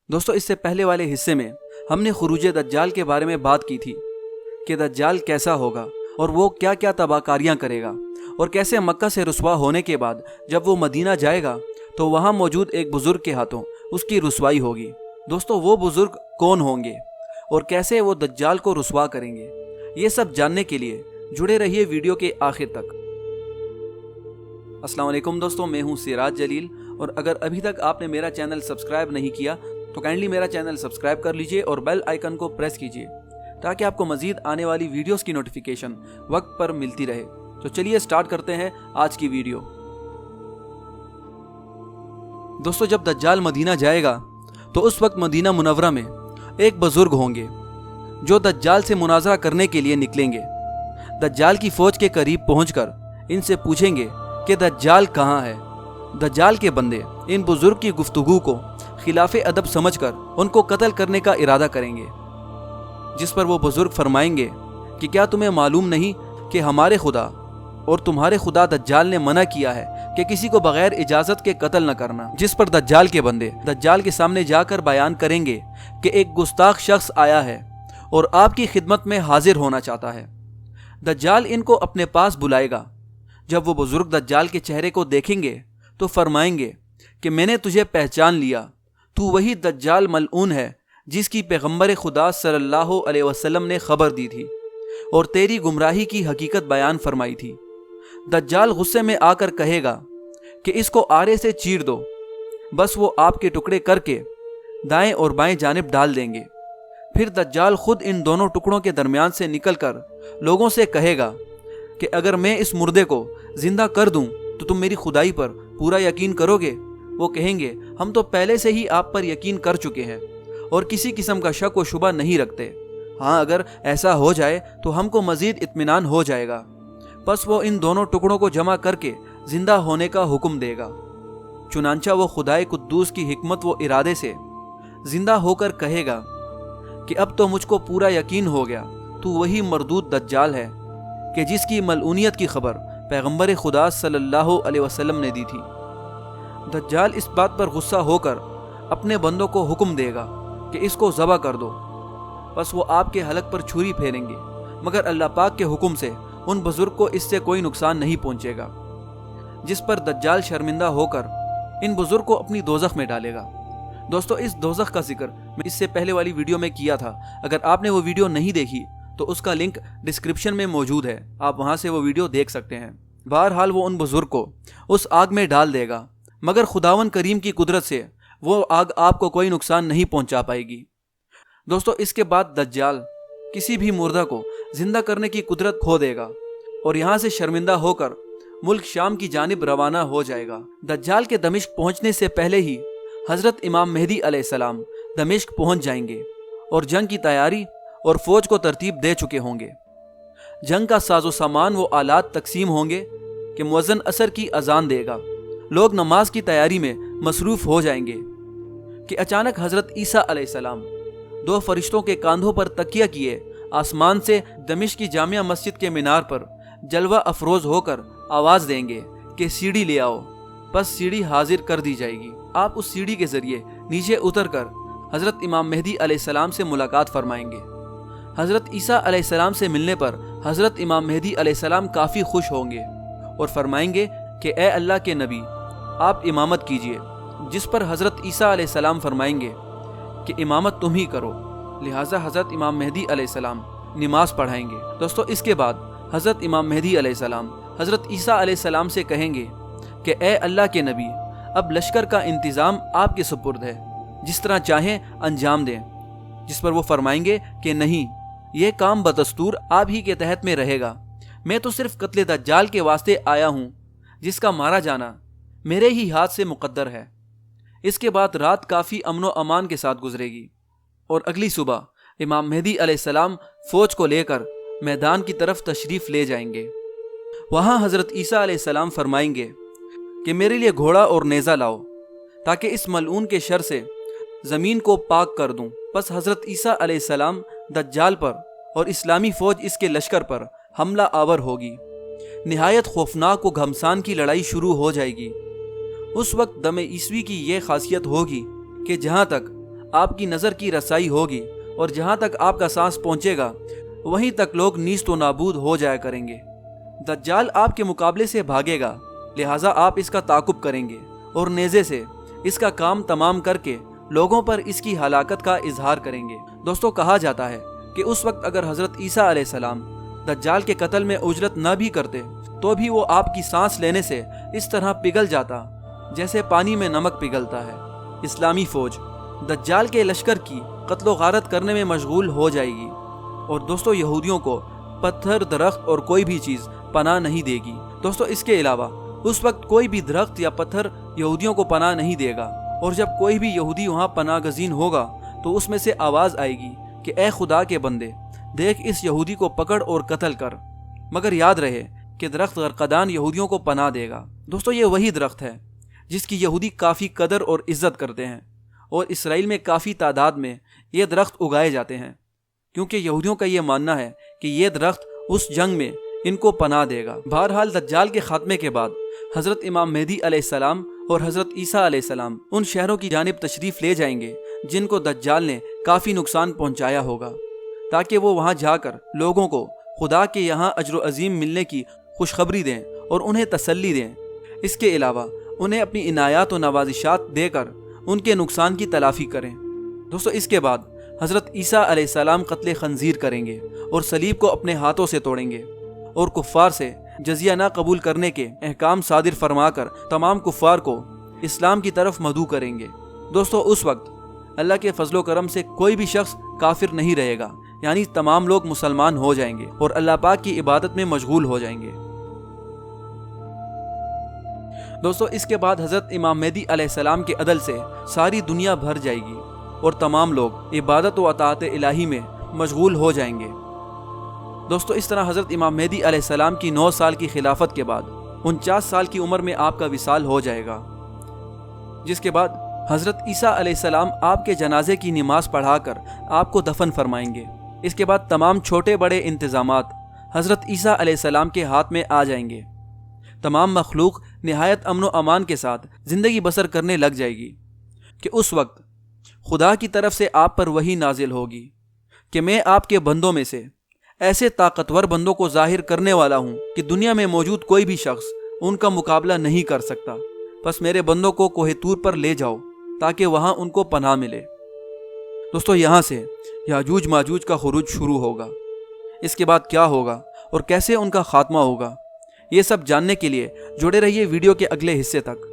دوستو اس سے پہلے والے حصے میں ہم نے خروج دجال کے بارے میں بات کی تھی کہ دجال کیسا ہوگا اور وہ کیا کیا تباہ کاریاں کرے گا، اور کیسے مکہ سے رسوا ہونے کے بعد جب وہ مدینہ جائے گا تو وہاں موجود ایک بزرگ کے ہاتھوں اس کی رسوائی ہوگی۔ دوستو وہ بزرگ کون ہوں گے اور کیسے وہ دجال کو رسوا کریں گے، یہ سب جاننے کے لیے جڑے رہیے ویڈیو کے آخر تک۔ السلام علیکم دوستو، میں ہوں سراج جلیل، اور اگر ابھی تک آپ نے میرا چینل سبسکرائب نہیں کیا تو کائنڈلی میرا چینل سبسکرائب کر لیجئے اور بیل آئیکن کو پریس کیجئے تاکہ آپ کو مزید آنے والی ویڈیوز کی نوٹیفیکیشن وقت پر ملتی رہے۔ تو چلیے سٹارٹ کرتے ہیں آج کی ویڈیو۔ دوستو جب دجال مدینہ جائے گا تو اس وقت مدینہ منورہ میں ایک بزرگ ہوں گے جو دجال سے مناظرہ کرنے کے لیے نکلیں گے۔ دجال کی فوج کے قریب پہنچ کر ان سے پوچھیں گے کہ دجال کہاں ہے۔ دجال کے بندے ان بزرگ کی گفتگو کو خلاف ادب سمجھ کر ان کو قتل کرنے کا ارادہ کریں گے، جس پر وہ بزرگ فرمائیں گے کہ کیا تمہیں معلوم نہیں کہ ہمارے خدا اور تمہارے خدا دجال نے منع کیا ہے کہ کسی کو بغیر اجازت کے قتل نہ کرنا۔ جس پر دجال کے بندے دجال کے سامنے جا کر بیان کریں گے کہ ایک گستاخ شخص آیا ہے اور آپ کی خدمت میں حاضر ہونا چاہتا ہے۔ دجال ان کو اپنے پاس بلائے گا۔ جب وہ بزرگ دجال کے چہرے کو دیکھیں گے تو فرمائیں گے کہ میں نے تجھے پہچان لیا، تو وہی دجال ملعون ہے جس کی پیغمبر خدا صلی اللہ علیہ وسلم نے خبر دی تھی اور تیری گمراہی کی حقیقت بیان فرمائی تھی۔ دجال غصے میں آ کر کہے گا کہ اس کو آرے سے چیر دو، بس وہ آپ کے ٹکڑے کر کے دائیں اور بائیں جانب ڈال دیں گے۔ پھر دجال خود ان دونوں ٹکڑوں کے درمیان سے نکل کر لوگوں سے کہے گا کہ اگر میں اس مردے کو زندہ کر دوں تو تم میری خدائی پر پورا یقین کرو گے؟ وہ کہیں گے ہم تو پہلے سے ہی آپ پر یقین کر چکے ہیں اور کسی قسم کا شک و شبہ نہیں رکھتے۔ ہاں اگر ایسا ہو جائے تو ہم کو مزید اطمینان ہو جائے گا۔ پس وہ ان دونوں ٹکڑوں کو جمع کر کے زندہ ہونے کا حکم دے گا۔ چنانچہ وہ خدائے قدوس کی حکمت و ارادے سے زندہ ہو کر کہے گا کہ اب تو مجھ کو پورا یقین ہو گیا، تو وہی مردود دجال ہے کہ جس کی ملعونیت کی خبر پیغمبر خدا صلی اللہ علیہ وسلم نے دی تھی۔ دجال اس بات پر غصہ ہو کر اپنے بندوں کو حکم دے گا کہ اس کو ذبح کر دو۔ پس وہ آپ کے حلق پر چھری پھیریں گے، مگر اللہ پاک کے حکم سے ان بزرگ کو اس سے کوئی نقصان نہیں پہنچے گا، جس پر دجال شرمندہ ہو کر ان بزرگ کو اپنی دوزخ میں ڈالے گا۔ دوستو اس دوزخ کا ذکر میں اس سے پہلے والی ویڈیو میں کیا تھا، اگر آپ نے وہ ویڈیو نہیں دیکھی تو اس کا لنک ڈسکرپشن میں موجود ہے، آپ وہاں سے وہ ویڈیو دیکھ سکتے ہیں۔ بہرحال وہ ان بزرگ کو اس آگ میں ڈال دے گا، مگر خداون کریم کی قدرت سے وہ آگ آپ کو کوئی نقصان نہیں پہنچا پائے گی۔ دوستو اس کے بعد دجال کسی بھی مردہ کو زندہ کرنے کی قدرت کھو دے گا اور یہاں سے شرمندہ ہو کر ملک شام کی جانب روانہ ہو جائے گا۔ دجال کے دمشق پہنچنے سے پہلے ہی حضرت امام مہدی علیہ السلام دمشق پہنچ جائیں گے اور جنگ کی تیاری اور فوج کو ترتیب دے چکے ہوں گے۔ جنگ کا ساز و سامان و آلات تقسیم ہوں گے کہ مؤذن عصر کی اذان دے گا۔ لوگ نماز کی تیاری میں مصروف ہو جائیں گے کہ اچانک حضرت عیسیٰ علیہ السلام دو فرشتوں کے کاندھوں پر تکیہ کیے آسمان سے دمشق کی جامع مسجد کے مینار پر جلوہ افروز ہو کر آواز دیں گے کہ سیڑھی لے آؤ۔ پس سیڑھی حاضر کر دی جائے گی۔ آپ اس سیڑھی کے ذریعے نیچے اتر کر حضرت امام مہدی علیہ السلام سے ملاقات فرمائیں گے۔ حضرت عیسیٰ علیہ السلام سے ملنے پر حضرت امام مہدی علیہ السلام کافی خوش ہوں گے اور فرمائیں گے کہ اے اللہ کے نبی آپ امامت کیجئے، جس پر حضرت عیسیٰ علیہ السلام فرمائیں گے کہ امامت تم ہی کرو۔ لہٰذا حضرت امام مہدی علیہ السلام نماز پڑھائیں گے۔ دوستو اس کے بعد حضرت امام مہدی علیہ السلام حضرت عیسیٰ علیہ السلام سے کہیں گے کہ اے اللہ کے نبی اب لشکر کا انتظام آپ کے سپرد ہے، جس طرح چاہیں انجام دیں۔ جس پر وہ فرمائیں گے کہ نہیں، یہ کام بدستور آپ ہی کے تحت میں رہے گا، میں تو صرف قتل دجال کے واسطے آیا ہوں، جس کا مارا جانا میرے ہی ہاتھ سے مقدر ہے۔ اس کے بعد رات کافی امن و امان کے ساتھ گزرے گی اور اگلی صبح امام مہدی علیہ السلام فوج کو لے کر میدان کی طرف تشریف لے جائیں گے۔ وہاں حضرت عیسیٰ علیہ السلام فرمائیں گے کہ میرے لیے گھوڑا اور نیزہ لاؤ تاکہ اس ملعون کے شر سے زمین کو پاک کر دوں۔ پس حضرت عیسیٰ علیہ السلام دجال پر اور اسلامی فوج اس کے لشکر پر حملہ آور ہوگی۔ نہایت خوفناک و گھمسان کی لڑائی شروع ہو جائے گی۔ اس وقت دم عیسوی کی یہ خاصیت ہوگی کہ جہاں تک آپ کی نظر کی رسائی ہوگی اور جہاں تک آپ کا سانس پہنچے گا وہیں تک لوگ نیست و نابود ہو جایا کریں گے۔ دجال آپ کے مقابلے سے بھاگے گا، لہٰذا آپ اس کا تعاقب کریں گے اور نیزے سے اس کا کام تمام کر کے لوگوں پر اس کی ہلاکت کا اظہار کریں گے۔ دوستو، کہا جاتا ہے کہ اس وقت اگر حضرت عیسیٰ علیہ السلام دجال کے قتل میں اجرت نہ بھی کرتے تو بھی وہ آپ کی سانس لینے سے اس طرح پگھل جاتا جیسے پانی میں نمک پگھلتا ہے۔ اسلامی فوج دجال کے لشکر کی قتل و غارت کرنے میں مشغول ہو جائے گی، اور دوستو یہودیوں کو پتھر، درخت اور کوئی بھی چیز پناہ نہیں دے گی۔ دوستو، اس کے علاوہ اس وقت کوئی بھی درخت یا پتھر یہودیوں کو پناہ نہیں دے گا، اور جب کوئی بھی یہودی وہاں پناہ گزین ہوگا تو اس میں سے آواز آئے گی کہ اے خدا کے بندے، دیکھ اس یہودی کو پکڑ اور قتل کر۔ مگر یاد رہے کہ درخت غرقدان یہودیوں کو پناہ دے گا۔ دوستو، یہ وہی درخت ہے جس کی یہودی کافی قدر اور عزت کرتے ہیں، اور اسرائیل میں کافی تعداد میں یہ درخت اگائے جاتے ہیں، کیونکہ یہودیوں کا یہ ماننا ہے کہ یہ درخت اس جنگ میں ان کو پناہ دے گا۔ بہرحال دجال کے خاتمے کے بعد حضرت امام مہدی علیہ السلام اور حضرت عیسیٰ علیہ السلام ان شہروں کی جانب تشریف لے جائیں گے جن کو دجال نے کافی نقصان پہنچایا ہوگا، تاکہ وہ وہاں جا کر لوگوں کو خدا کے یہاں اجر و عظیم ملنے کی خوشخبری دیں اور انہیں تسلی دیں۔ اس کے علاوہ انہیں اپنی عنایات و نوازشات دے کر ان کے نقصان کی تلافی کریں۔ دوستو، اس کے بعد حضرت عیسیٰ علیہ السلام قتل خنزیر کریں گے اور صلیب کو اپنے ہاتھوں سے توڑیں گے، اور کفار سے جزیہ نہ قبول کرنے کے احکام صادر فرما کر تمام کفار کو اسلام کی طرف مدعو کریں گے۔ دوستو، اس وقت اللہ کے فضل و کرم سے کوئی بھی شخص کافر نہیں رہے گا، یعنی تمام لوگ مسلمان ہو جائیں گے اور اللہ پاک کی عبادت میں مشغول ہو جائیں گے۔ دوستو، اس کے بعد حضرت امام مہدی علیہ السلام کے عدل سے ساری دنیا بھر جائے گی اور تمام لوگ عبادت و اطاعت الہی میں مشغول ہو جائیں گے۔ دوستو، اس طرح حضرت امام مہدی علیہ السلام کی 9 سال کی خلافت کے بعد 49 سال کی عمر میں آپ کا وصال ہو جائے گا، جس کے بعد حضرت عیسیٰ علیہ السلام آپ کے جنازے کی نماز پڑھا کر آپ کو دفن فرمائیں گے۔ اس کے بعد تمام چھوٹے بڑے انتظامات حضرت عیسیٰ علیہ السلام کے ہاتھ میں آ جائیں گے۔ تمام مخلوق نہایت امن و امان کے ساتھ زندگی بسر کرنے لگ جائے گی کہ اس وقت خدا کی طرف سے آپ پر وحی نازل ہوگی کہ میں آپ کے بندوں میں سے ایسے طاقتور بندوں کو ظاہر کرنے والا ہوں کہ دنیا میں موجود کوئی بھی شخص ان کا مقابلہ نہیں کر سکتا۔ پس میرے بندوں کو کوہ طور پر لے جاؤ تاکہ وہاں ان کو پناہ ملے۔ دوستو، یہاں سے یاجوج ماجوج کا خروج شروع ہوگا۔ اس کے بعد کیا ہوگا اور کیسے ان کا خاتمہ ہوگا، یہ سب جاننے کے لیے جڑے رہیے ویڈیو کے اگلے حصے تک۔